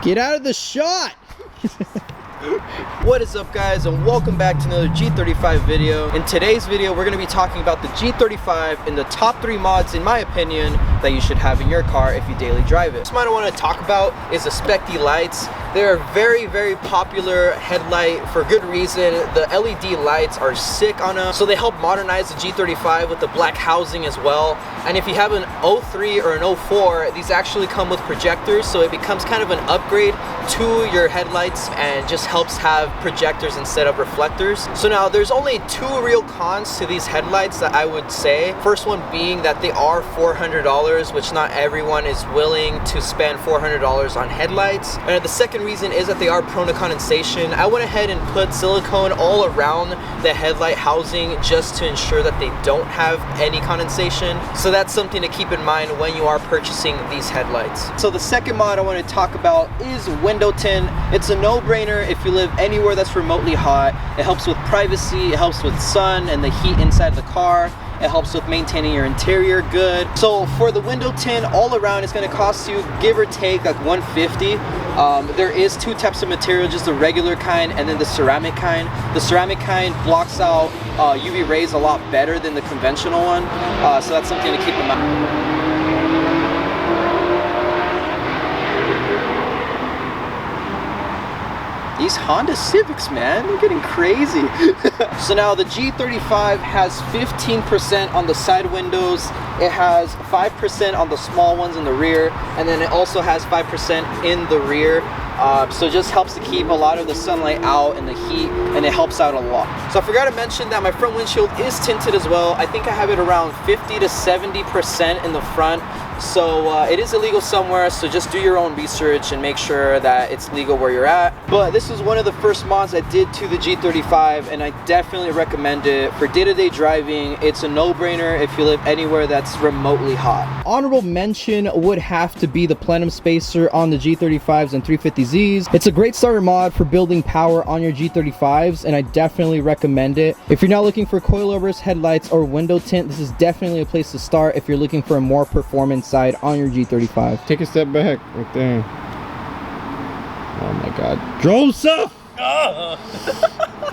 Get out of the shot! What is up, guys, and welcome back to another G35 video. In today's video, we're going to be talking about the G35 and the top 3 mods, in my opinion, that you should have in your car if you daily drive it. First mod I want to talk about is the Specte Lights. They're a very, very popular headlight for good reason. The LED lights are sick on them, so they help modernize the G35 with the black housing as well. And if you have an 03 or an 04, these actually come with projectors, so it becomes kind of an upgrade to your headlights and just helps have projectors instead of reflectors. So now there's only 2 real cons to these headlights that I would say. First one being that they are $400, which not everyone is willing to spend $400 on headlights. And the second reason is that they are prone to condensation. I went ahead and put silicone all around the headlight housing just to ensure that they don't have any condensation. So that's something to keep in mind when you are purchasing these headlights. So the second mod I want to talk about is window tint. It's a no-brainer if you live anywhere that's remotely hot. It helps with privacy, it helps with sun and the heat inside the car. It helps with maintaining your interior good. So for the window tint all around, it's going to cost you, give or take, like $150. There is 2 types of material, just the regular kind and then the ceramic kind. The ceramic kind blocks out UV rays a lot better than the conventional one. So that's something to keep in mind. These Honda Civics, man, they're getting crazy. So now the G35 has 15% on the side windows. It has 5% on the small ones in the rear, and then it also has 5% in the rear. So it just helps to keep a lot of the sunlight out and the heat, and it helps out a lot. So I forgot to mention that my front windshield is tinted as well. I think I have it around 50 to 70% in the front. So it is illegal somewhere, so just do your own research and make sure that it's legal where you're at. But this was one of the first mods I did to the G35, and I definitely recommend it for day-to-day driving. It's a no-brainer if you live anywhere that's remotely hot. Honorable mention would have to be the plenum spacer on the G35s and 350Zs. It's a great starter mod for building power on your G35s, and I definitely recommend it. If you're not looking for coilovers, headlights, or window tint, this is definitely a place to start if you're looking for a more performance side on your G35. Take a step back right there. Oh my god. Joseph!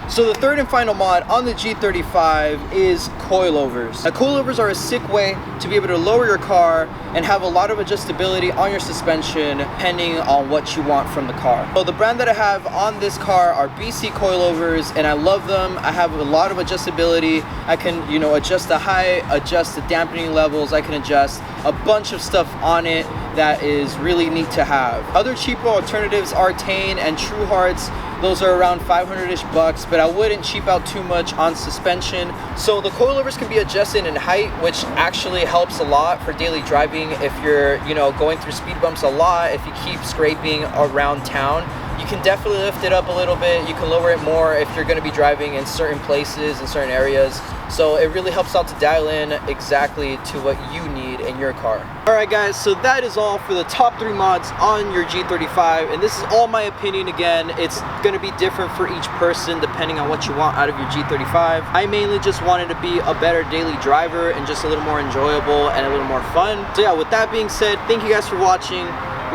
So the third and final mod on the G35 is coilovers. Now, coilovers are a sick way to be able to lower your car and have a lot of adjustability on your suspension depending on what you want from the car. So the brand that I have on this car are BC coilovers, and I love them. I have a lot of adjustability. I can, you know, adjust the height, adjust the dampening levels. I can adjust a bunch of stuff on it that is really neat to have. Other cheaper alternatives are Tint and True Hearts. Those are around 500-ish bucks, but I wouldn't cheap out too much on suspension. So the coilovers can be adjusted in height, which actually helps a lot for daily driving. If you're, you know, going through speed bumps a lot, if you keep scraping around town, you can definitely lift it up a little bit. You can lower it more if you're going to be driving in certain places, in certain areas. So it really helps out to dial in exactly to what you need in your car. Alright guys, so that is all for the top 3 mods on your G35, and this is all my opinion. Again, it's going to be different for each person depending on what you want out of your G35. I mainly just wanted to be a better daily driver and just a little more enjoyable and a little more fun. So yeah, with that being said, thank you guys for watching.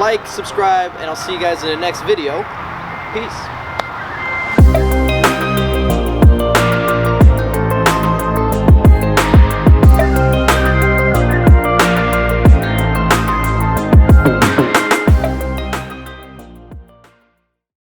Like, subscribe, and I'll see you guys in the next video. Peace.